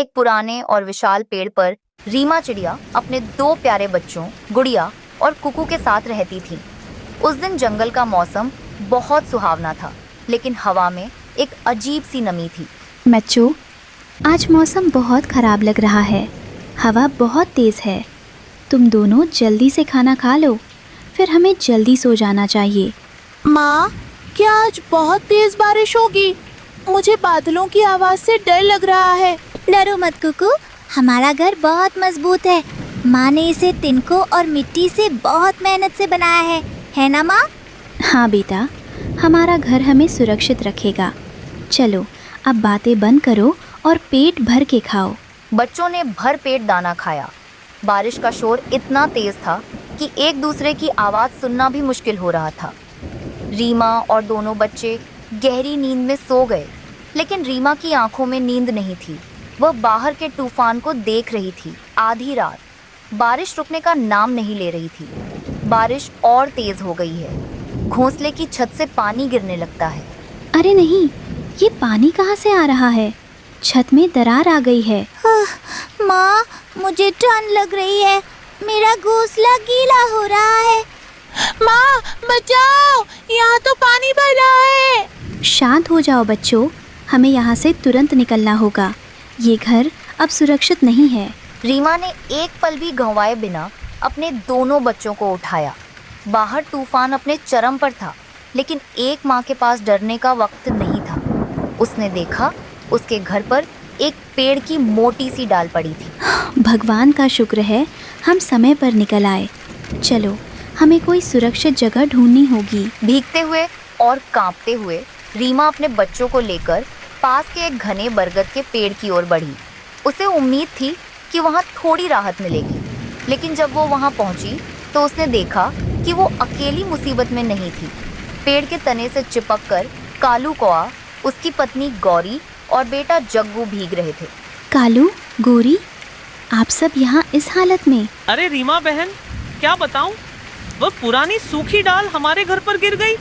एक पुराने और विशाल पेड़ पर रीमा चिड़िया अपने दो प्यारे बच्चों गुड़िया और कुकू के साथ रहती थी। उस दिन जंगल का मौसम बहुत सुहावना था, लेकिन हवा में एक अजीब सी नमी थी। बच्चों, आज मौसम बहुत खराब लग रहा है। हवा बहुत तेज है। तुम दोनों जल्दी से खाना खा लो, फिर हमें जल्दी सो जाना चाहिए। माँ, क्या आज बहुत तेज बारिश होगी? मुझे बादलों की आवाज से डर लग रहा है। डरो मत कुकू, हमारा घर बहुत मजबूत है। माँ ने इसे तिनकों और मिट्टी से बहुत मेहनत से बनाया है ना माँ? हाँ बेटा, हमारा घर हमें सुरक्षित रखेगा। चलो अब बातें बंद करो और पेट भर के खाओ। बच्चों ने भर पेट दाना खाया। बारिश का शोर इतना तेज था कि एक दूसरे की आवाज़ सुनना भी मुश्किल हो रहा था। रीमा और दोनों बच्चे गहरी नींद में सो गए, लेकिन रीमा की आंखों में नींद नहीं थी। वह बाहर के तूफान को देख रही थी। आधी रात, बारिश रुकने का नाम नहीं ले रही थी। बारिश और तेज हो गई है। घोंसले की छत से पानी गिरने लगता है। अरे नहीं, ये पानी कहाँ से आ रहा है? छत में दरार आ गई है। माँ, मुझे ठंड लग रही है। मेरा घोंसला गीला हो रहा है। माँ, बचाओ, यहाँ तो पानी भर रहा है। शांत हो जाओ बच्चों, हमें यहाँ से तुरंत निकलना होगा। ये घर अब सुरक्षित नहीं है। रीमा ने एक पल भी गंवाए बिना अपने दोनों बच्चों को उठाया। बाहर तूफान अपने चरम पर था, लेकिन एक माँ के पास डरने का वक्त नहीं था। उसने देखा, उसके घर पर एक पेड़ की मोटी सी डाल पड़ी थी। भगवान का शुक्र है हम समय पर निकल आए। चलो, हमें कोई सुरक्षित जगह ढूंढनी होगी। भीगते हुए और कांपते हुए रीमा अपने बच्चों को लेकर पास के एक घने बरगद के पेड़ की ओर बढ़ी। उसे उम्मीद थी कि वहाँ थोड़ी राहत मिलेगी, लेकिन जब वो वहाँ पहुँची तो उसने देखा कि वो अकेली मुसीबत में नहीं थी। पेड़ के तने से चिपक कर कालू कौआ, उसकी पत्नी गौरी और बेटा जग्गू भीग रहे थे। कालू, गौरी, आप सब यहाँ इस हालत में? अरे रीमा बहन, क्या बताऊं, वह पुरानी सूखी डाल हमारे घर पर गिर गई।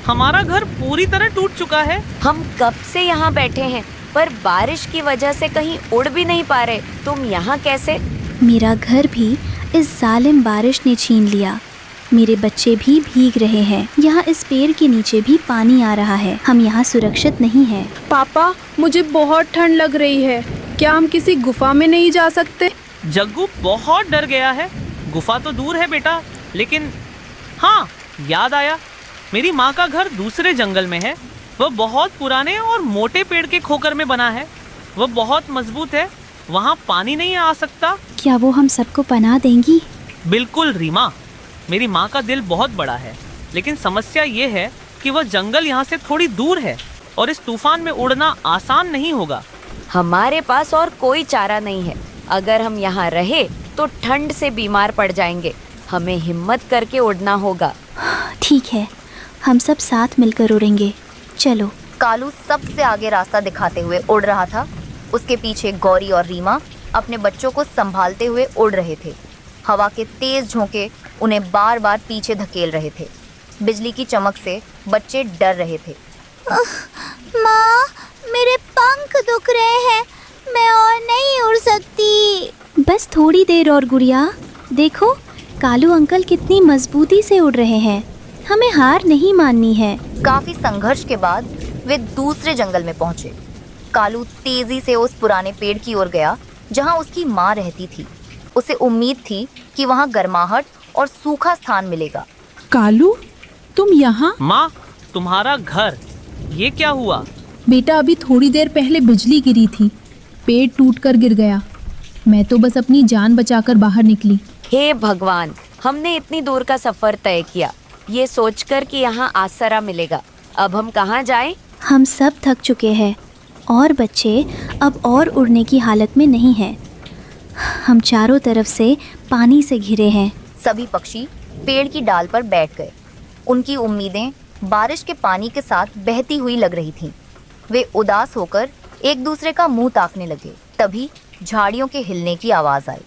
हमारा घर पूरी तरह टूट चुका है। हम कब से यहाँ बैठे हैं, पर बारिश की वजह से कहीं उड़ भी नहीं पा रहे। तुम यहाँ कैसे? मेरा घर भी इस जालिम बारिश ने छीन लिया। मेरे बच्चे भी भीग रहे हैं। यहाँ इस पेड़ के नीचे भी पानी आ रहा है। हम यहाँ सुरक्षित नहीं हैं। पापा, मुझे बहुत ठंड लग रही है। क्या हम किसी गुफा में नहीं जा सकते? जग्गू बहुत डर गया है। गुफा तो दूर है बेटा, लेकिन हाँ, याद आया, मेरी माँ का घर दूसरे जंगल में है। वह बहुत पुराने और मोटे पेड़ के खोकर में बना है। वह बहुत मजबूत है, वहाँ पानी नहीं आ सकता। क्या वो हम सबको पनाह देंगी? बिल्कुल रीमा, मेरी माँ का दिल बहुत बड़ा है, लेकिन समस्या ये है कि वह जंगल यहाँ से थोड़ी दूर है और इस तूफान में उड़ना आसान नहीं होगा। हमारे पास और कोई चारा नहीं है। अगर हम यहाँ रहे तो ठंड से बीमार पड़ जाएंगे। हमें हिम्मत करके उड़ना होगा। ठीक है, हम सब साथ मिलकर उड़ेंगे। चलो। कालू सबसे आगे रास्ता दिखाते हुए उड़ रहा था। उसके पीछे गौरी और रीमा अपने बच्चों को संभालते हुए उड़ रहे थे। हवा के तेज झोंके उन्हें बार बार पीछे धकेल रहे थे। बिजली की चमक से बच्चे डर रहे थे। माँ, मेरे पंख दुख रहे हैं। मैं और नहीं उड़ सकती। बस थोड़ी देर और गुड़िया। देखो, कालू अंकल कितनी मजबूती से उड़ रहे हैं। हमें हार नहीं माननी है। काफी संघर्ष के बाद वे दूसरे जंगल में पहुंचे। कालू तेजी से उस पुराने पेड़ की ओर गया जहां उसकी माँ रहती थी। उसे उम्मीद थी कि वहां गर्माहट और सूखा स्थान मिलेगा। कालू, तुम यहाँ? माँ, तुम्हारा घर, ये क्या हुआ? बेटा, अभी थोड़ी देर पहले बिजली गिरी थी, पेड़ टूटकर गिर गया। मैं तो बस अपनी जान बचाकर बाहर निकली। हे भगवान, हमने इतनी दूर का सफर तय किया, ये सोचकर कि यहाँ आसरा मिलेगा। अब हम कहाँ जाएं? हम सब थक चुके हैं और बच्चे अब और उड़ने की हालत में नहीं हैं। हम चारों तरफ से पानी से घिरे हैं। सभी पक्षी पेड़ की डाल पर बैठ गए। उनकी उम्मीदें बारिश के पानी के साथ बहती हुई लग रही थीं। वे उदास होकर एक दूसरे का मुंह ताकने लगे। तभी झाड़ियों के हिलने की आवाज़ आई।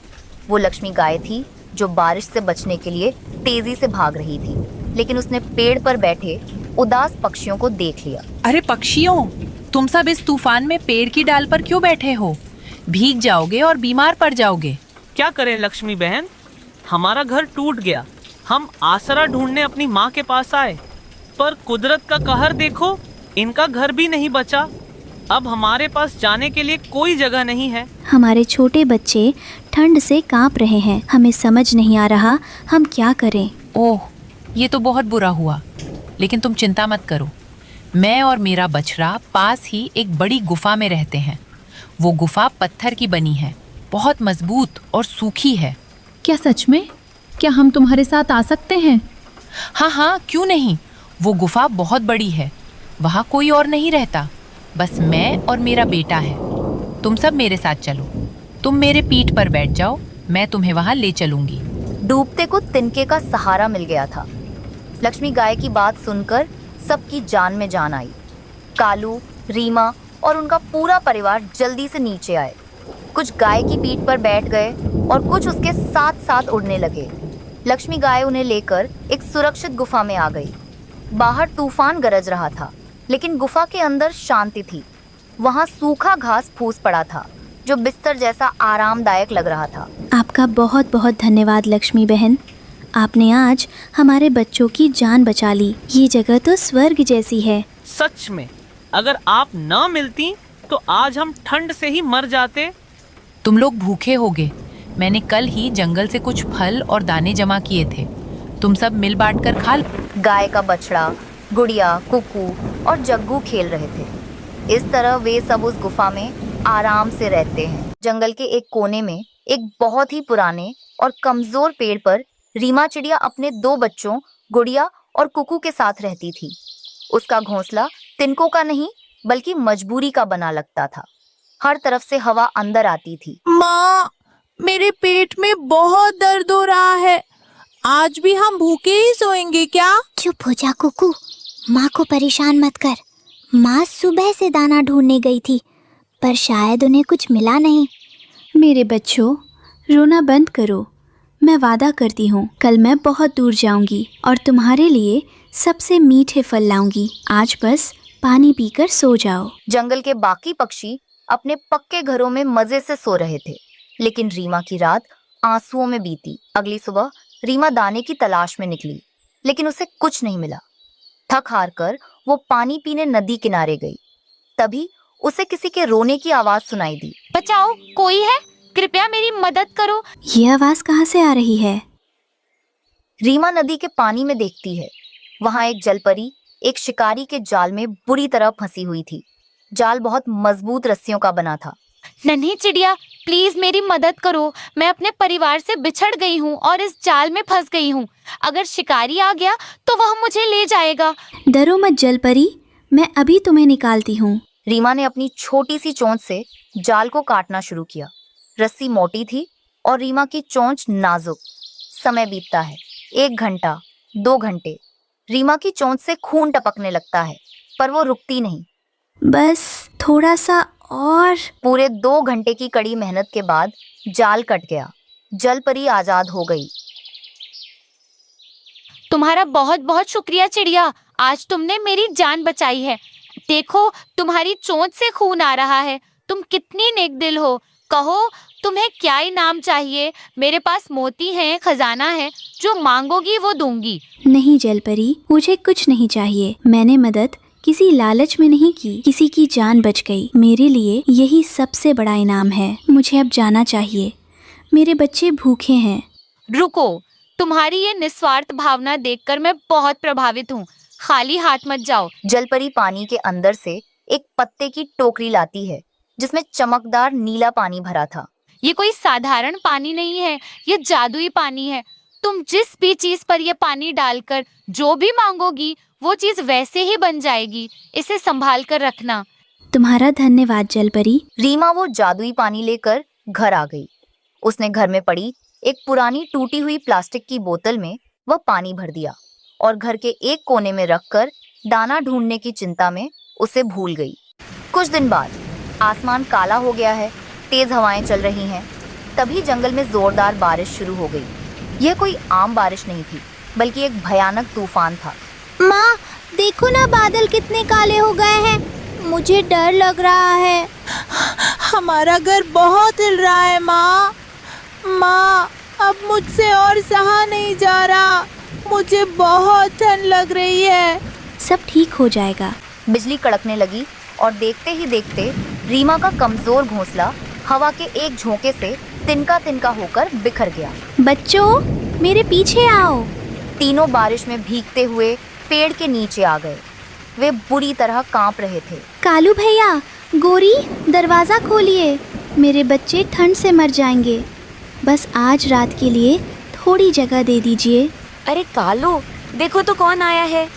वो लक्ष्मी गाय थी जो बारिश से बचने के लिए तेजी से भाग रही थी, लेकिन उसने पेड़ पर बैठे उदास पक्षियों को देख लिया। अरे पक्षियों, तुम सब इस तूफान में पेड़ की डाल पर क्यों बैठे हो? भीग जाओगे और बीमार पड़ जाओगे। क्या करें लक्ष्मी बहन, हमारा घर टूट गया। हम आसरा ढूंढने अपनी माँ के पास आए, पर कुदरत का कहर देखो, इनका घर भी नहीं बचा। अब हमारे पास जाने के लिए कोई जगह नहीं है। हमारे छोटे बच्चे ठंड से कांप रहे हैं। हमें समझ नहीं आ रहा हम क्या करें। ओह, ये तो बहुत बुरा हुआ, लेकिन तुम चिंता मत करो। मैं और मेरा बछड़ा पास ही एक बड़ी गुफा में रहते हैं। वो गुफा पत्थर की बनी है, बहुत मजबूत और सूखी है। क्या सच में? क्या हम तुम्हारे साथ आ सकते हैं? हाँ हाँ, क्यों नहीं। वो गुफा बहुत बड़ी है, वहाँ कोई और नहीं रहता, बस मैं और मेरा बेटा है। तुम सब मेरे साथ चलो। तुम मेरे पीठ पर बैठ जाओ, मैं तुम्हें वहाँ ले चलूंगी। डूबते को तिनके का सहारा मिल गया था। लक्ष्मी गाय की बात सुनकर सबकी जान में जान आई। कालू, रीमा और उनका पूरा परिवार जल्दी से नीचे आए। कुछ गाय की पीठ पर बैठ गए और कुछ उसके साथ साथ उड़ने लगे। लक्ष्मी गाय उन्हें लेकर एक सुरक्षित गुफा में आ गई। बाहर तूफान गरज रहा था, लेकिन गुफा के अंदर शांति थी। वहाँ सूखा घास फूस पड़ा था, जो बिस्तर जैसा आरामदायक लग रहा था। आपका बहुत बहुत धन्यवाद लक्ष्मी बहन। आपने आज हमारे बच्चों की जान बचा ली। ये जगह तो स्वर्ग जैसी है। सच में, अगर आप न मिलती तो आज हम ठंड से ही मर जाते। तुम लोग भूखे होगे। मैंने कल ही जंगल से कुछ फल और दाने जमा किए थे, तुम सब मिल बांट कर खा लो। गाय का बछड़ा, गुड़िया, कुकू और जग्गू खेल रहे थे। इस तरह वे सब उस गुफा में आराम से रहते हैं। जंगल के एक कोने में एक बहुत ही पुराने और कमजोर पेड़ पर रीमा चिड़िया अपने 2 बच्चों गुड़िया और कुकू के साथ रहती थी। उसका घोंसला तिनकों का नहीं बल्कि मजबूरी का बना लगता था। हर तरफ से हवा अंदर आती थी। माँ, मेरे पेट में बहुत दर्द हो रहा है। आज भी हम भूखे ही सोएंगे क्या? चुप हो जा कुकू, माँ को परेशान मत कर। माँ सुबह से दाना ढूंढने गई थी, पर शायद उन्हें कुछ मिला नहीं। मेरे बच्चों, रोना बंद करो। मैं वादा करती हूँ कल मैं बहुत दूर जाऊंगी और तुम्हारे लिए सबसे मीठे फल लाऊंगी। आज बस पानी पीकर सो जाओ। जंगल के बाकी पक्षी अपने पक्के घरों में मजे से सो रहे थे, लेकिन रीमा की रात आंसुओं में बीती। अगली सुबह रीमा दाने की तलाश में निकली, लेकिन उसे कुछ नहीं मिला। थक हार कर वो पानी पीने नदी किनारे गई। तभी उसे किसी के रोने की आवाज सुनाई दी। बचाओ, कोई है? कृपया मेरी मदद करो। ये आवाज कहाँ से आ रही है? रीमा नदी के पानी में देखती है। वहां एक जलपरी एक शिकारी के जाल में बुरी तरह फंसी हुई थी। जाल बहुत मजबूत रस्सियों का बना था। नन्ही चिड़िया, प्लीज मेरी मदद करो। मैं अपने परिवार से बिछड़ गई हूँ और इस जाल में फंस गई हूँ। अगर शिकारी आ गया तो वह मुझे ले जाएगा। डरो मत जलपरी, मैं अभी तुम्हें निकालती हूँ। रीमा ने अपनी छोटी सी चोंच से जाल को काटना शुरू किया। रस्सी मोटी थी और रीमा की चोंच नाजुक। समय बीतता है। 1 घंटा, 2 घंटे। रीमा की चोंच से खून टपकने लगता है, पर वो रुकती नहीं। बस थोड़ा सा और। पूरे 2 घंटे की कड़ी मेहनत के बाद जाल कट गया। जलपरी आजाद हो गई। तुम्हारा बहुत बहुत शुक्रिया चिड़िया, आज तुमने मेरी जान बचाई है। देखो, तुम्हारी चोंच से खून आ रहा है। तुम कितनी नेक दिल हो। कहो, तुम्हें क्या इनाम चाहिए? मेरे पास मोती हैं, खजाना है, जो मांगोगी वो दूंगी। नहीं जलपरी, मुझे कुछ नहीं चाहिए। मैंने मदद किसी लालच में नहीं की, किसी की जान बच गई। मेरे लिए यही सबसे बड़ा इनाम है। मुझे अब जाना चाहिए, मेरे बच्चे भूखे हैं। रुको, तुम्हारी ये निस्वार्थ भावना देखकर मैं बहुत प्रभावित हूँ। खाली हाथ मत जाओ। जलपरी पानी के अंदर से एक पत्ते की टोकरी लाती है, जिसमें चमकदार नीला पानी भरा था। ये कोई साधारण पानी नहीं है, ये जादुई पानी है। तुम जिस भी चीज पर ये पानी डालकर जो भी मांगोगी वो चीज वैसे ही बन जाएगी। इसे संभाल कर रखना। तुम्हारा धन्यवाद जलपरी। रीमा वो जादुई पानी लेकर घर आ गई। उसने घर में पड़ी एक पुरानी टूटी हुई प्लास्टिक की बोतल में वह पानी भर दिया और घर के एक कोने में रखकर दाना ढूंढने की चिंता में उसे भूल गई। कुछ दिन बाद आसमान काला हो गया है, तेज हवाएं चल रही हैं। तभी जंगल में जोरदार बारिश शुरू हो गई। यह कोई आम बारिश नहीं थी, बल्कि एक भयानक तूफान था। माँ, देखो ना, बादल कितने काले हो गए हैं। मुझे डर लग रहा है। हमारा घर बहुत हिल रहा है माँ। माँ, अब मुझसे और सहा नहीं जा रहा। मुझे बहुत ठंड लग रही है। सब ठीक हो जाएगा। बिजली कड़कने लगी और देखते ही देखते रीमा का कमजोर घोंसला हवा के एक झोंके से तिनका तिनका होकर बिखर गया। बच्चों, मेरे पीछे आओ। तीनों बारिश में भीगते हुए पेड़ के नीचे आ गए। वे बुरी तरह कांप रहे थे। कालू भैया, गोरी, दरवाज़ा खोलिए। मेरे बच्चे ठंड से मर जाएंगे। बस आज रात के लिए थोड़ी जगह दे दीजिए। अरे कालू, देखो तो कौन आया है,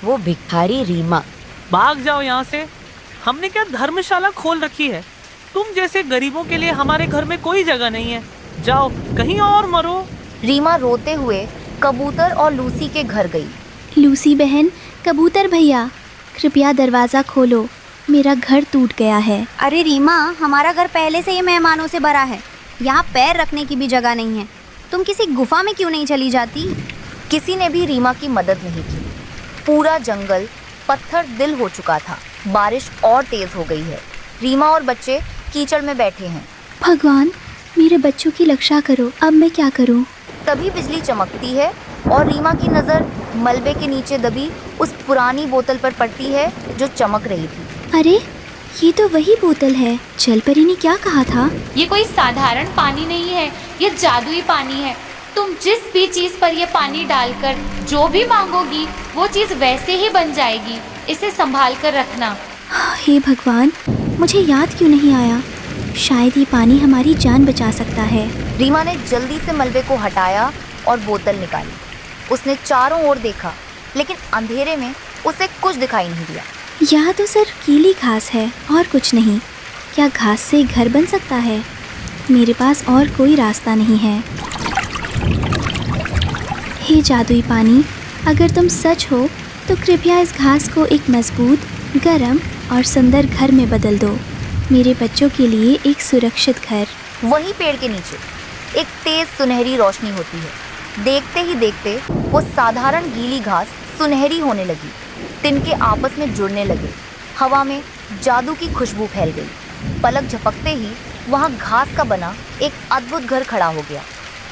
वो भिखारी रीमा। भाग जाओ यहाँ से। हमने क्या धर्मशाला खोल रखी है? तुम जैसे गरीबों के लिए हमारे घर में कोई जगह नहीं है। जाओ कहीं और मरो। रीमा रोते हुए कबूतर और लूसी के घर गई। लूसी बहन, कबूतर भैया, कृपया दरवाज़ा खोलो। मेरा घर टूट गया है। अरे रीमा, हमारा घर पहले से ही मेहमानों से भरा है। यहाँ पैर रखने की भी जगह नहीं है। तुम किसी गुफा में क्यों नहीं चली जाती? किसी ने भी रीमा की मदद नहीं की। पूरा जंगल पत्थर दिल हो चुका था। बारिश और तेज हो गई है। रीमा और बच्चे कीचड़ में बैठे हैं। भगवान, मेरे बच्चों की रक्षा करो। अब मैं क्या करूं? तभी बिजली चमकती है और रीमा की नज़र मलबे के नीचे दबी उस पुरानी बोतल पर पड़ती है जो चमक रही थी। अरे, ये तो वही बोतल है। जलपरी ने क्या कहा था? ये कोई साधारण पानी नहीं है, ये जादुई पानी है। तुम जिस भी चीज पर ये पानी डालकर जो भी मांगोगी वो चीज वैसे ही बन जाएगी। इसे संभाल कर रखना। हे भगवान, मुझे याद क्यों नहीं आया? शायद ये पानी हमारी जान बचा सकता है। रीमा ने जल्दी से मलबे को हटाया और बोतल निकाली। उसने चारों ओर देखा, लेकिन अंधेरे में उसे कुछ दिखाई नहीं दिया। यहाँ तो सिर्फ गीली घास है और कुछ नहीं। क्या घास से घर बन सकता है? मेरे पास और कोई रास्ता नहीं है। हे जादुई पानी, अगर तुम सच हो तो कृपया इस घास को एक मजबूत, गर्म और सुंदर घर में बदल दो। मेरे बच्चों के लिए एक सुरक्षित घर। वहीं पेड़ के नीचे एक तेज सुनहरी रोशनी होती है। देखते ही देखते वो साधारण गीली घास सुनहरी होने लगी। तिनके आपस में जुड़ने लगे। हवा में जादू की खुशबू फैल गई। पलक झपकते ही वहाँ घास का बना एक अद्भुत घर खड़ा हो गया।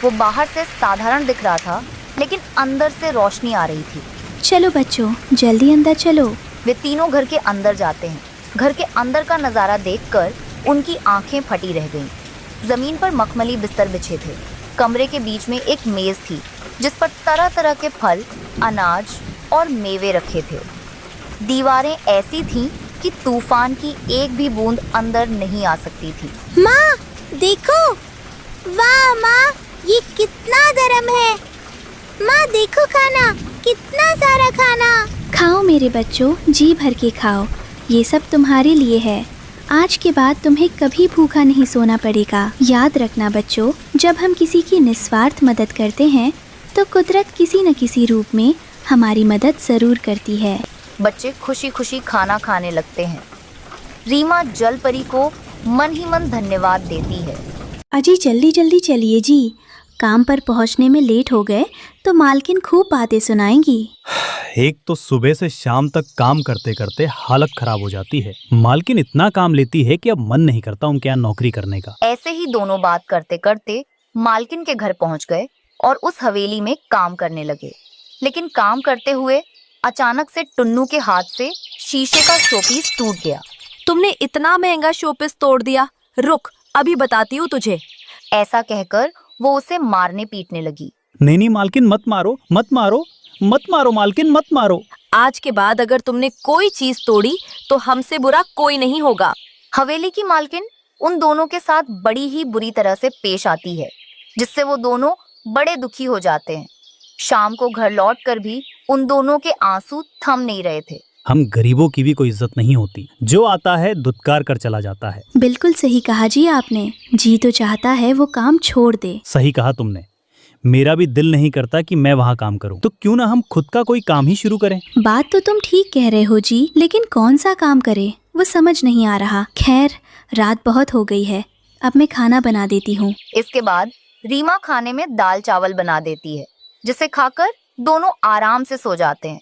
वो बाहर से साधारण दिख रहा था, लेकिन अंदर से रोशनी आ रही थी। चलो बच्चों, जल्दी अंदर चलो। वे तीनों घर के अंदर जाते हैं। घर के अंदर का नज़ारा देखकर उनकी आंखें फटी रह गईं। ज़मीन पर मखमली बिस्तर बिछे थे। कमरे के बीच में एक मेज़ थी जिस पर तरह तरह के फल, अनाज और मेवे रखे थे। दीवारें ऐसी थीं कि तूफान की एक भी बूंद अंदर नहीं आ सकती थी। माँ, देखो। वाह माँ, ये कितना गरम है। माँ देखो खाना, कितना सारा खाना। खाओ मेरे बच्चों, जी भर के खाओ। ये सब तुम्हारे लिए है। आज के बाद तुम्हें कभी भूखा नहीं सोना पड़ेगा। याद रखना बच्चों, जब हम किसी की निस्वार्थ मदद करते हैं तो कुदरत किसी न किसी रूप में हमारी मदद ज़रूर करती है। बच्चे खुशी खुशी खाना खाने लगते हैं। रीमा जल परी को मन ही मन धन्यवाद देती है। अजी जल्दी जल्दी चलिए जी, काम पर पहुंचने में लेट हो गए तो मालकिन खूब बातें सुनाएंगी। एक तो सुबह से शाम तक काम करते करते हालत खराब हो जाती है। मालकिन इतना काम लेती है कि अब मन नहीं करता उनके यहाँ नौकरी करने का। ऐसे ही दोनों बात करते करते मालकिन के घर पहुंच गए और उस हवेली में काम करने लगे। लेकिन काम करते हुए अचानक से टुन्नू के हाथ से शीशे का शोपीस टूट गया। तुमने इतना महंगा शोपीस तोड़ दिया। रुक, अभी बताती हूँ तुझे। ऐसा कहकर वो उसे मारने पीटने लगी। नहीं नहीं मालकिन, मत मारो मत मारो मत मारो मालकिन, मत मारो। आज के बाद अगर तुमने कोई चीज तोड़ी तो हमसे बुरा कोई नहीं होगा। हवेली की मालकिन उन दोनों के साथ बड़ी ही बुरी तरह से पेश आती है, जिससे वो दोनों बड़े दुखी हो जाते हैं। शाम को घर लौटकर भी उन दोनों के आंसू थम नहीं रहे थे। हम गरीबों की भी कोई इज्जत नहीं होती। जो आता है धुतकार कर चला जाता है। बिल्कुल सही कहा जी आपने। जी तो चाहता है वो काम छोड़ दे। सही कहा तुमने। मेरा भी दिल नहीं करता कि मैं वहाँ काम करूँ, तो क्यों ना हम खुद का कोई काम ही शुरू करें। बात तो तुम ठीक कह रहे हो जी, लेकिन कौन सा काम करे वो समझ नहीं आ रहा। खैर, रात बहुत हो गई है, अब मैं खाना बना देती हूँ। इसके बाद रीमा खाने में दाल चावल बना देती है, जिसे खाकर दोनों आराम से सो जाते हैं।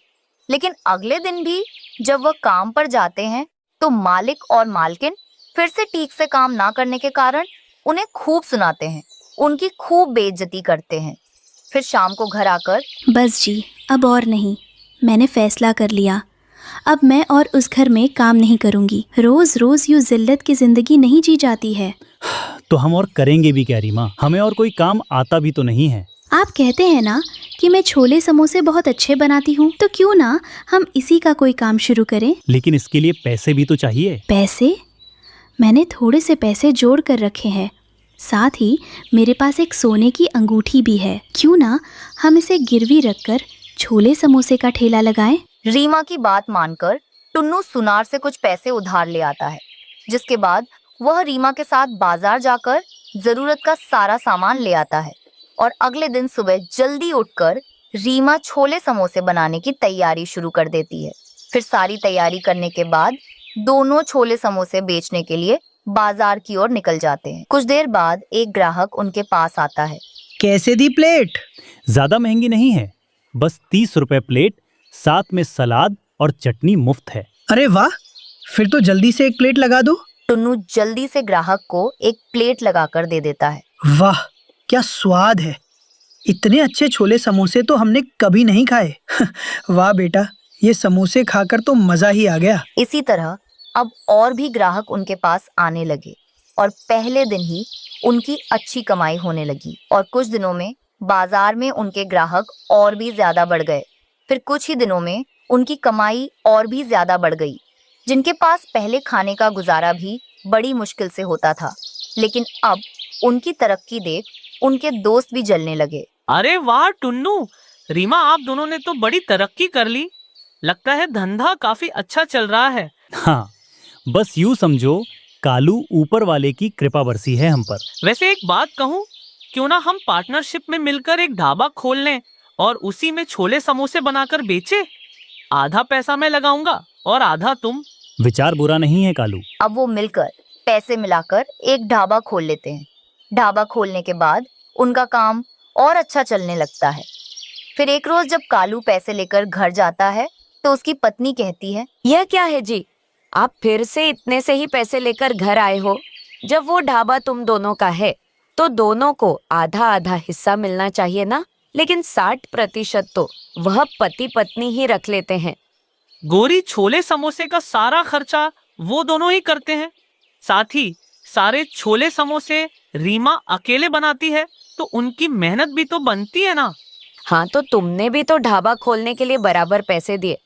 लेकिन अगले दिन भी जब वह काम पर जाते हैं तो मालिक और मालकिन फिर से ठीक से काम ना करने के कारण उन्हें खूब सुनाते हैं, उनकी खूब बेइज्जती करते हैं। फिर शाम को घर आकर बस जी, अब और नहीं। मैंने फैसला कर लिया। अब मैं और उस घर में काम नहीं करूंगी। रोज रोज यूं जिल्लत की जिंदगी नहीं जी जाती है। तो हम और करेंगे भी क्या रीमा? हमें और कोई काम आता भी तो नहीं है। आप कहते हैं ना कि मैं छोले समोसे बहुत अच्छे बनाती हूँ, तो क्यों ना हम इसी का कोई काम शुरू करें? लेकिन इसके लिए पैसे भी तो चाहिए। पैसे? मैंने थोड़े से पैसे जोड़ कर रखे हैं। साथ ही मेरे पास एक सोने की अंगूठी भी है। क्यों ना हम इसे गिरवी रखकर छोले समोसे का ठेला लगाएं? रीमा की बात मानकर टुन्नू सुनार से कुछ पैसे उधार ले आता है, जिसके बाद वह रीमा के साथ बाजार जाकर जरूरत का सारा सामान ले आता है और अगले दिन सुबह जल्दी उठकर रीमा छोले समोसे बनाने की तैयारी शुरू कर देती है। फिर सारी तैयारी करने के बाद दोनों छोले समोसे बेचने के लिए बाजार की ओर निकल जाते हैं। कुछ देर बाद एक ग्राहक उनके पास आता है। कैसे दी प्लेट? ज्यादा महंगी नहीं है, बस 30 रुपए प्लेट, साथ में सलाद और चटनी मुफ्त है। अरे वाह, फिर तो जल्दी से एक प्लेट लगा दो। टुन्नू जल्दी से ग्राहक को एक प्लेट लगाकर दे देता है। वाह, क्या स्वाद है! इतने अच्छे छोले समोसे तो हमने कभी नहीं खाए। वाह बेटा, ये समोसे खाकर तो मजा ही आ गया। इसी तरह अब और भी ग्राहक उनके पास आने लगे और पहले दिन ही उनकी अच्छी कमाई होने लगी और कुछ दिनों में बाजार में उनके ग्राहक और भी ज्यादा बढ़ गए। फिर कुछ ही दिनों में उनकी कमाई और भी ज्यादा बढ़ गई। जिनके पास पहले खाने का गुजारा भी बड़ी मुश्किल से होता था, लेकिन अब उनकी तरक्की देख उनके दोस्त भी जलने लगे। अरे वाह टुन्नू, रीमा, आप दोनों ने तो बड़ी तरक्की कर ली। लगता है धंधा काफी अच्छा चल रहा है। हाँ, बस यूं समझो कालू ऊपर वाले की कृपा बरसी है हम पर। वैसे एक बात कहूँ, क्यों ना हम पार्टनरशिप में मिलकर एक ढाबा खोल लें और उसी में छोले समोसे बनाकर बेचे? आधा पैसा मैं लगाऊंगा और आधा तुम। विचार बुरा नहीं है कालू। अब वो मिलकर पैसे मिलाकर एक ढाबा खोल लेते हैं। ढाबा खोलने के बाद उनका काम और अच्छा चलने लगता है। फिर एक रोज जब कालू पैसे लेकर घर जाता है तो उसकी पत्नी कहती है, यह क्या है जी, आप फिर से इतने से ही पैसे लेकर घर आए हो? जब वो ढाबा तुम दोनों का है तो दोनों को आधा आधा हिस्सा मिलना चाहिए ना। लेकिन 60% तो वह पति पत्नी ही रख लेते हैं। गोरी, छोले समोसे का सारा खर्चा वो दोनों ही करते हैं। साथ ही सारे छोले समोसे रीमा अकेले बनाती है, तो उनकी मेहनत भी तो बनती है ना। हाँ, तो तुमने भी तो ढाबा खोलने के लिए बराबर पैसे दिए।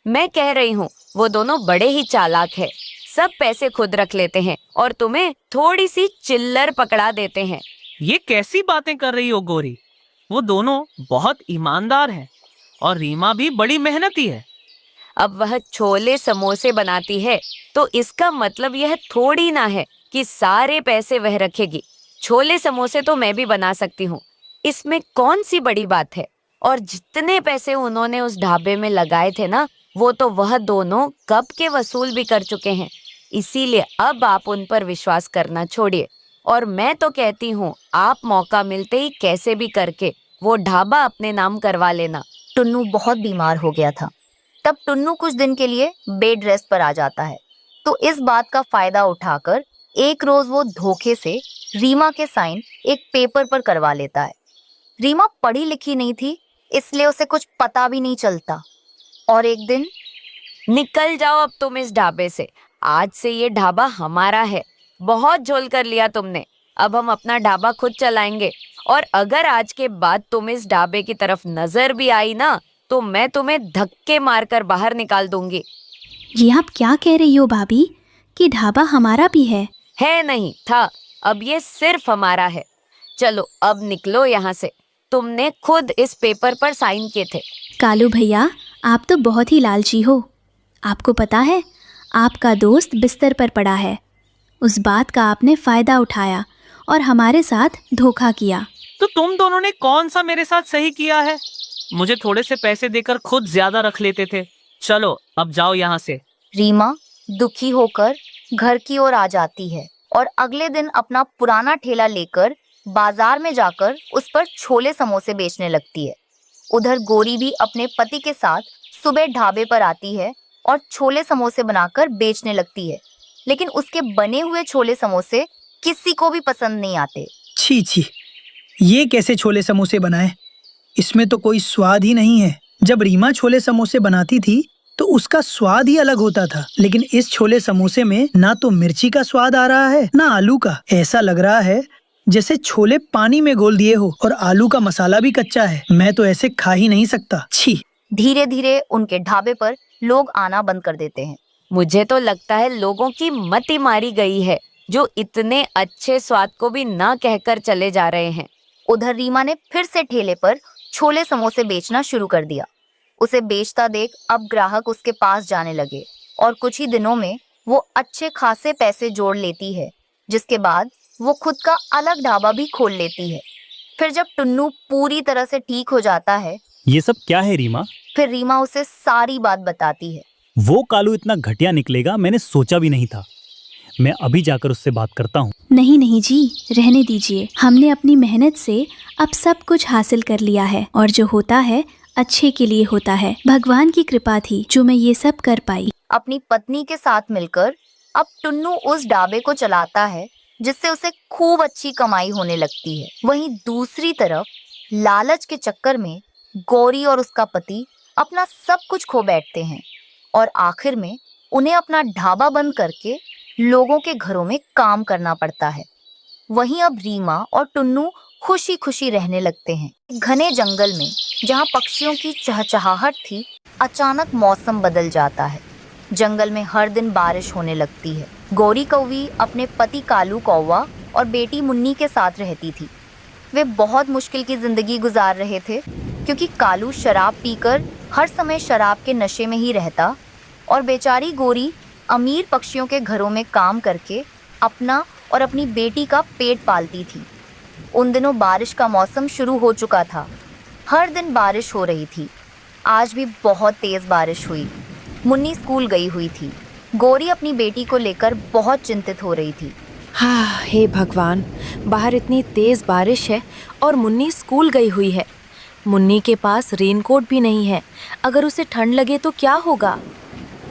मैं कह रही हूँ, वो दोनों बड़े ही चालाक है। सब पैसे खुद रख लेते हैं और तुम्हें थोड़ी सी चिल्लर पकड़ा देते हैं। ये कैसी बातें कर रही हो गोरी? वो दोनों बहुत ईमानदार हैं और रीमा भी बड़ी मेहनती है। अब वह छोले समोसे बनाती है तो इसका मतलब यह थोड़ी ना है कि सारे पैसे वह रखेगी। छोले समोसे तो मैं भी बना सकती हूँ, इसमें कौन सी बड़ी बात है। और जितने पैसे उन्होंने उस ढाबे में लगाए थे ना, वो तो वह दोनों कब के वसूल भी कर चुके हैं। इसीलिए अब आप उन पर विश्वास करना छोड़िए और मैं तो कहती हूँ आप मौका मिलते ही कैसे भी करके वो ढाबा अपने नाम करवा लेना। टुन्नू बहुत बीमार हो गया था। तब टुन्नू कुछ दिन के लिए बेड रेस्ट पर आ जाता है, तो इस बात का फायदा उठाकर एक रोज वो धोखे से रीमा के साइन एक पेपर पर करवा लेता है। रीमा पढ़ी लिखी नहीं थी, इसलिए उसे कुछ पता भी नहीं चलता। और एक दिन, निकल जाओ अब तुम इस ढाबे से। आज से ये ढाबा हमारा है। बहुत झोल कर लिया तुमने। अब हम अपना ढाबा खुद चलाएंगे और अगर आज के बाद तुम इस ढाबे की तरफ नजर भी आई ना, तो मैं तुम्हें धक्के मारकर बाहर निकाल दूंगी। ये आप क्या कह रही हो भाभी कि ढाबा हमारा भी है? है नहीं था, अब ये सिर्फ हमारा है। चलो अब निकलो यहाँ से। तुमने खुद इस पेपर पर साइन किए थे। कालू भैया, आप तो बहुत ही लालची हो। आपको पता है, आपका दोस्त बिस्तर पर पड़ा है। उस बात का आपने फायदा उठाया और हमारे साथ धोखा किया। तो तुम दोनों ने कौन सा मेरे साथ सही किया है? मुझे थोड़े से पैसे देकर खुद ज्यादा रख लेते थे। चलो अब जाओ यहाँ से। रीमा दुखी होकर घर की ओर आ जाती है और अगले दिन अपना पुराना ठेला लेकर बाजार में जाकर उस पर छोले समोसे बेचने लगती है। उधर गोरी भी अपने पति के साथ सुबह ढाबे पर आती है और छोले समोसे बनाकर बेचने लगती है, लेकिन उसके बने हुए छोले समोसे किसी को भी पसंद नहीं आते। छी छी, ये कैसे छोले समोसे बनाए? इसमें तो कोई स्वाद ही नहीं है। जब रीमा छोले समोसे बनाती थी तो उसका स्वाद ही अलग होता था, लेकिन इस छोले समोसे में ना तो मिर्ची का स्वाद आ रहा है ना आलू का। ऐसा लग रहा है जैसे छोले पानी में घोल दिए हो और आलू का मसाला भी कच्चा है। मैं तो ऐसे खा ही नहीं सकता। छी। धीरे धीरे उनके ढाबे पर लोग आना बंद कर देते हैं। मुझे तो लगता है लोगों की मति मारी गई है, जो इतने अच्छे स्वाद को भी ना कहकर चले जा रहे हैं। उधर रीमा ने फिर से ठेले पर छोले समोसे बेचना शुरू कर दिया। उसे बेचता देख अब ग्राहक उसके पास जाने लगे और कुछ ही दिनों में वो अच्छे खासे पैसे जोड़ लेती है, जिसके बाद वो खुद का अलग ढाबा भी खोल लेती है। फिर जब टुन्नू पूरी तरह से ठीक हो जाता है, ये सब क्या है रीमा? फिर रीमा उसे सारी बात बताती है। वो कालू इतना घटिया निकलेगा मैंने सोचा भी नहीं था। मैं अभी जाकर उससे बात करता हूँ। नहीं नहीं जी, रहने दीजिए। हमने अपनी मेहनत से अब सब कुछ हासिल कर लिया है और जो होता है अच्छे के लिए होता है। भगवान की कृपा थी जो मैं ये सब कर पाई। अपनी पत्नी के साथ मिलकर अब टुन्नू उस ढाबे को चलाता है, जिससे उसे खूब अच्छी कमाई होने लगती है। वहीं दूसरी तरफ लालच के चक्कर में गौरी और उसका पति अपना सब कुछ खो बैठते हैं और आखिर में उन्हें अपना ढाबा बंद करके लोगों के घरों में काम करना पड़ता है। वहीं अब रीमा और टुन्नू खुशी खुशी रहने लगते हैं। घने जंगल में जहाँ पक्षियों की चहचहाहट थी, अचानक मौसम बदल जाता है। जंगल में हर दिन बारिश होने लगती है। गौरी कौवी अपने पति कालू कौवा और बेटी मुन्नी के साथ रहती थी। वे बहुत मुश्किल की जिंदगी गुजार रहे थे, क्योंकि कालू शराब पीकर हर समय शराब के नशे में ही रहता और बेचारी गौरी अमीर पक्षियों के घरों में काम करके अपना और अपनी बेटी का पेट पालती थी। उन दिनों बारिश का मौसम शुरू हो चुका था। हर दिन बारिश हो रही थी। आज भी बहुत तेज़ बारिश हुई। मुन्नी स्कूल गई हुई थी। गौरी अपनी बेटी को लेकर बहुत चिंतित हो रही थी। हाँ, हे भगवान, बाहर इतनी तेज बारिश है और मुन्नी स्कूल गई हुई है। मुन्नी के पास रेनकोट भी नहीं है। अगर उसे ठंड लगे तो क्या होगा?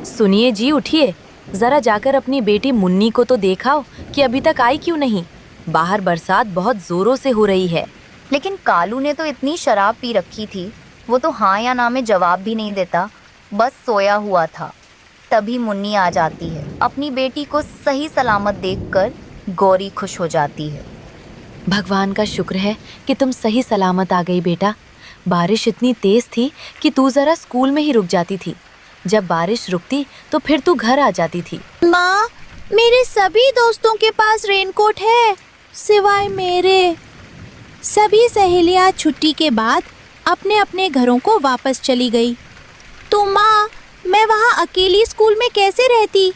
सुनिए जी, उठिए, जरा जाकर अपनी बेटी मुन्नी को तो देखाओ कि अभी तक आई क्यों नहीं। बाहर बरसात बहुत जोरों से हो रही है। लेकिन कालू ने तो इतनी शराब पी रखी थी, वो तो हाँ या ना में जवाब भी नहीं देता, बस सोया हुआ था। तभी मुन्नी आ जाती है। अपनी बेटी को सही सलामत देखकर गौरी खुश हो जाती है। भगवान का शुक्र है कि तुम सही सलामत आ गई बेटा। बारिश इतनी तेज थी कि तू जरा स्कूल में ही रुक जाती थी। जब बारिश रुकती तो फिर तू घर आ जाती थी। माँ, मेरे सभी दोस्तों के पास रेनकोट है सिवाय मेरे। सभी सहेलियाँ छुट्टी के बाद अपने अपने घरों को वापस चली गई। तो माँ, मैं वहाँ अकेली स्कूल में कैसे रहती?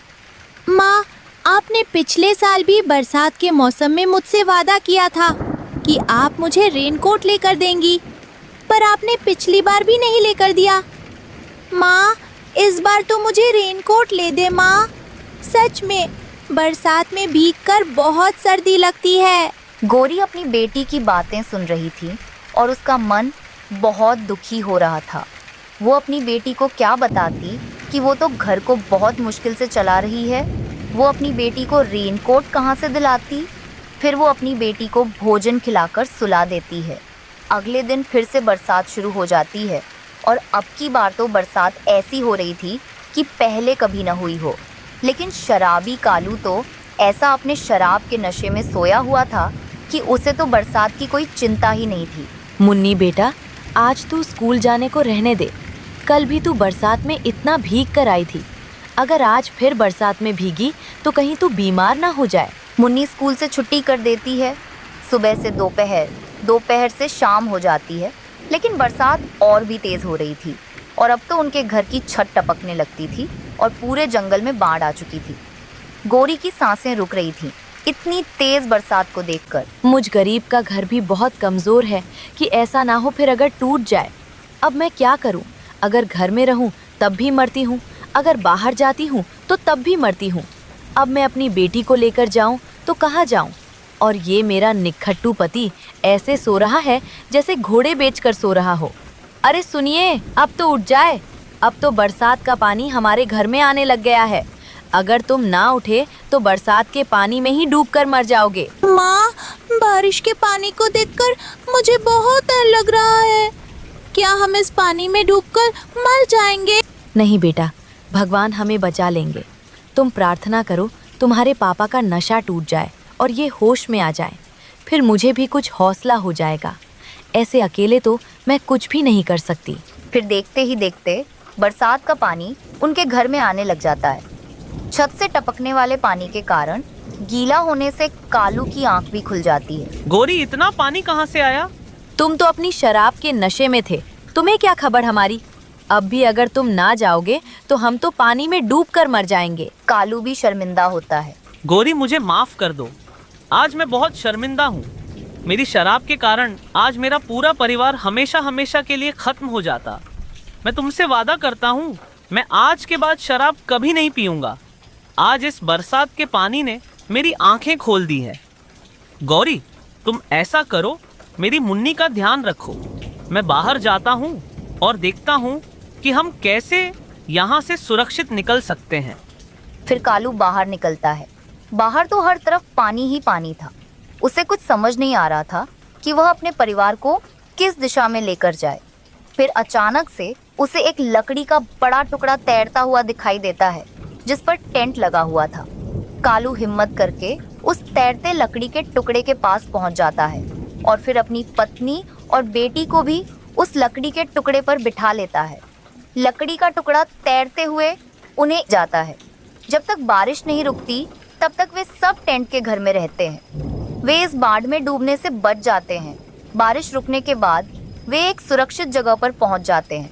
माँ, आपने पिछले साल भी बरसात के मौसम में मुझसे वादा किया था कि आप मुझे रेनकोट लेकर देंगी, पर आपने पिछली बार भी नहीं लेकर दिया। माँ, इस बार तो मुझे रेनकोट ले दे माँ। सच में बरसात में भीगकर बहुत सर्दी लगती है। गौरी अपनी बेटी की बातें सुन रही थी और उसका मन बहुत दुखी हो रहा था। वो अपनी बेटी को क्या बताती कि वो तो घर को बहुत मुश्किल से चला रही है। वो अपनी बेटी को रेनकोट कहाँ से दिलाती? फिर वो अपनी बेटी को भोजन खिलाकर सुला देती है। अगले दिन फिर से बरसात शुरू हो जाती है और अब की बार तो बरसात ऐसी हो रही थी कि पहले कभी न हुई हो। लेकिन शराबी कालू तो ऐसा अपने शराब के नशे में सोया हुआ था कि उसे तो बरसात की कोई चिंता ही नहीं थी। मुन्नी बेटा, आज तू स्कूल जाने को रहने दे। कल भी तू बरसात में इतना भीग कर आई थी। अगर आज फिर बरसात में भीगी तो कहीं तू बीमार ना हो जाए। मुन्नी स्कूल से छुट्टी कर देती है। सुबह से दोपहर, दोपहर से शाम हो जाती है, लेकिन बरसात और भी तेज हो रही थी और अब तो उनके घर की छत टपकने लगती थी और पूरे जंगल में बाढ़ आ चुकी थी। गौरी की सांसें रुक रही थीं इतनी तेज बरसात को देखकर। मुझ गरीब का घर भी बहुत कमजोर है कि ऐसा ना हो फिर अगर टूट जाए। अब मैं क्या करूं? अगर घर में रहूं तब भी मरती हूं, अगर बाहर जाती हूं तो तब भी मरती हूं। अब मैं अपनी बेटी को लेकर जाऊं तो कहाँ जाऊं? और ये मेरा निखट्टू पति ऐसे सो रहा है जैसे घोड़े बेचकर सो रहा हो। अरे सुनिए, अब तो उठ जाए। अब तो बरसात का पानी हमारे घर में आने लग गया है। अगर तुम ना उठे तो बरसात के पानी में ही डूबकर मर जाओगे। माँ, बारिश के पानी को देखकर मुझे बहुत डर लग रहा है। क्या हम इस पानी में डूबकर मर जाएंगे? नहीं बेटा, भगवान हमें बचा लेंगे। तुम प्रार्थना करो तुम्हारे पापा का नशा टूट जाए और ये होश में आ जाए, फिर मुझे भी कुछ हौसला हो जाएगा। ऐसे अकेले तो मैं कुछ भी नहीं कर सकती। फिर देखते ही देखते बरसात का पानी उनके घर में आने लग जाता है। छत से टपकने वाले पानी के कारण गीला होने से कालू की आंख भी खुल जाती है। गौरी, इतना पानी कहाँ से आया? तुम तो अपनी शराब के नशे में थे, तुम्हें क्या खबर हमारी। अब भी अगर तुम ना जाओगे तो हम तो पानी में डूब कर मर जाएंगे। कालू भी शर्मिंदा होता है। गौरी, मुझे माफ कर दो, आज मैं बहुत शर्मिंदा हूँ। मेरी शराब के कारण आज मेरा पूरा परिवार हमेशा हमेशा के लिए खत्म हो जाता। मैं तुमसे वादा करता हूँ, मैं आज के बाद शराब कभी नहीं पीऊंगा। आज इस बरसात के पानी ने मेरी आंखें खोल दी है। गौरी, तुम ऐसा करो, मेरी मुन्नी का ध्यान रखो। मैं बाहर जाता हूँ और देखता हूँ कि हम कैसे यहाँ से सुरक्षित निकल सकते हैं। फिर कालू बाहर निकलता है। बाहर तो हर तरफ पानी ही पानी था। उसे कुछ समझ नहीं आ रहा था कि वह अपने परिवार को किस दिशा में लेकर जाए। फिर अचानक से उसे एक लकड़ी का बड़ा टुकड़ा तैरता हुआ दिखाई देता है, जिस पर टेंट लगा हुआ था। कालू हिम्मत करके उस तैरते लकड़ी के टुकड़े के पास पहुंच जाता है और फिर अपनी पत्नी और बेटी को भी उस लकड़ी के टुकड़े पर बिठा लेता है। लकड़ी का टुकड़ा तैरते हुए उन्हें जाता है। जब तक बारिश नहीं रुकती तब तक वे सब टेंट के घर में रहते हैं। वे इस बाढ़ में डूबने से बच जाते हैं। बारिश रुकने के बाद वे एक सुरक्षित जगह पर पहुंच जाते हैं।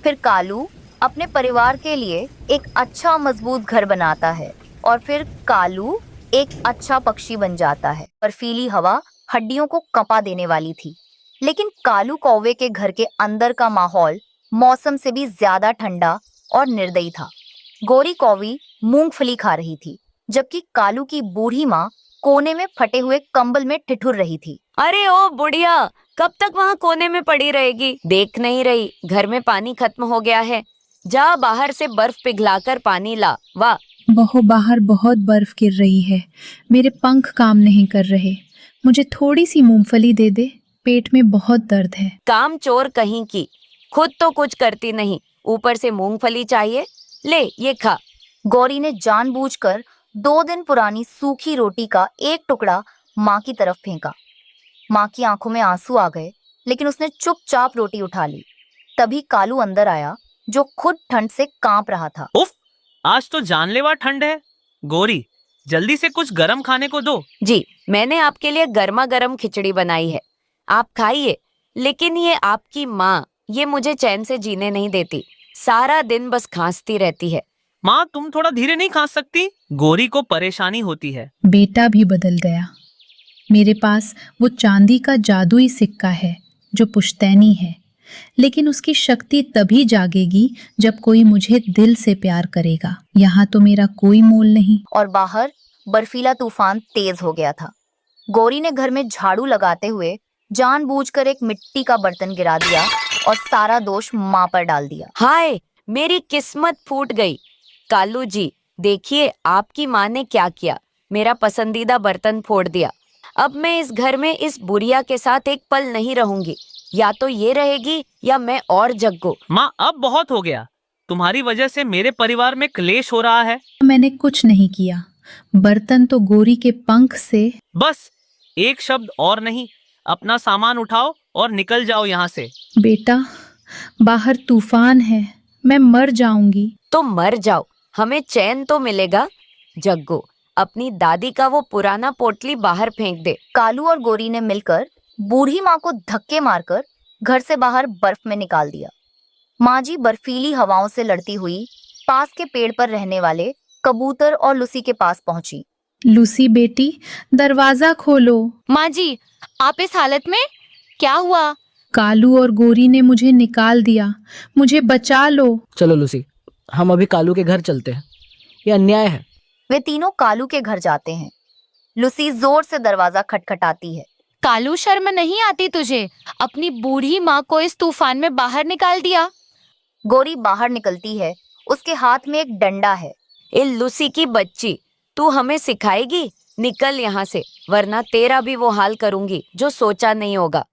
फिर कालू अपने परिवार के लिए एक अच्छा मजबूत घर बनाता है और फिर कालू एक अच्छा पक्षी बन जाता है। बर्फीली हवा हड्डियों को कंपा देने वाली थी, लेकिन कालू कौवे के घर के अंदर का माहौल मौसम से भी ज्यादा ठंडा और निर्दयी था। गोरी कौवी मूंगफली खा रही थी, जबकि कालू की बूढ़ी माँ कोने में फटे हुए कंबल में ठिठुर रही थी। अरे ओ बुढ़िया, कब तक वहाँ कोने में पड़ी रहेगी? देख नहीं रही घर में पानी खत्म हो गया है? जा बाहर से बर्फ पिघलाकर पानी ला। वाह, बाहर बहुत बर्फ गिर रही है। मेरे पंख काम नहीं कर रहे। मुझे थोड़ी सी मूंगफली दे दे, पेट में बहुत दर्द है। काम चोर कहीं की, खुद तो कुछ करती नहीं, ऊपर से मूंगफली चाहिए। ले ये खा। गौरी ने जानबूझकर 2 दिन पुरानी सूखी रोटी का एक टुकड़ा माँ की तरफ फेंका। माँ की आंखों में आंसू आ गए, लेकिन उसने चुपचाप रोटी उठा ली। तभी कालू अंदर आया, जो खुद ठंड से कांप रहा था। उफ, आज तो जानलेवा ठंड है। गौरी, जल्दी से कुछ गरम खाने को दो। जी, मैंने आपके लिए गर्मा गर्म खिचड़ी बनाई है, आप खाइए। लेकिन ये आपकी माँ, ये मुझे चैन से जीने नहीं देती। सारा दिन बस खांसती रहती है। माँ, तुम थोड़ा धीरे नहीं खांस सकती? गौरी को परेशानी होती है। बेटा भी बदल गया। मेरे पास वो चांदी का जादुई सिक्का है जो पुश्तैनी है, लेकिन उसकी शक्ति तभी जागेगी जब कोई मुझे दिल से प्यार करेगा। यहाँ तो मेरा कोई मोल नहीं। और बाहर बर्फीला तूफान तेज हो गया था। गौरी ने घर में झाड़ू लगाते हुए जानबूझकर एक मिट्टी का बर्तन गिरा दिया और सारा दोष माँ पर डाल दिया। हाय, मेरी किस्मत फूट गई। कालू जी, देखिए आपकी माँ ने क्या किया, मेरा पसंदीदा बर्तन फोड़ दिया। अब मैं इस घर में इस बुढ़िया के साथ एक पल नहीं रहूंगी। या तो ये रहेगी या मैं और जग्गू। माँ, अब बहुत हो गया। तुम्हारी वजह से मेरे परिवार में क्लेश हो रहा है। मैंने कुछ नहीं किया। बर्तन तो गोरी के पंख से। बस एक शब्द और नहीं, अपना सामान उठाओ और निकल जाओ यहाँ से। बेटा, बाहर तूफान है, मैं मर जाऊंगी। तो मर जाओ, हमें चैन तो मिलेगा। जग्गू, अपनी दादी का वो पुराना पोटली बाहर फेंक दे। कालू और गौरी ने मिलकर बूढ़ी माँ को धक्के मारकर घर से बाहर बर्फ में निकाल दिया। माँ जी बर्फीली हवाओं से लड़ती हुई पास के पेड़ पर रहने वाले कबूतर और लूसी के पास पहुंची। लूसी बेटी, दरवाजा खोलो। माँ जी, आप इस हालत में? क्या हुआ? कालू और गोरी ने मुझे निकाल दिया, मुझे बचा लो। चलो लूसी, हम अभी कालू के घर चलते हैं, ये अन्याय है। वे तीनों कालू के घर जाते हैं। लूसी जोर से दरवाजा खटखटाती है। कालू, शर्म नहीं आती तुझे? अपनी बूढ़ी माँ को इस तूफान में बाहर निकाल दिया। गोरी बाहर निकलती है। उसके हाथ में एक डंडा है। ए लूसी की बच्ची, तू हमें सिखाएगी? निकल यहाँ से, वरना तेरा भी वो हाल करूंगी जो सोचा नहीं होगा।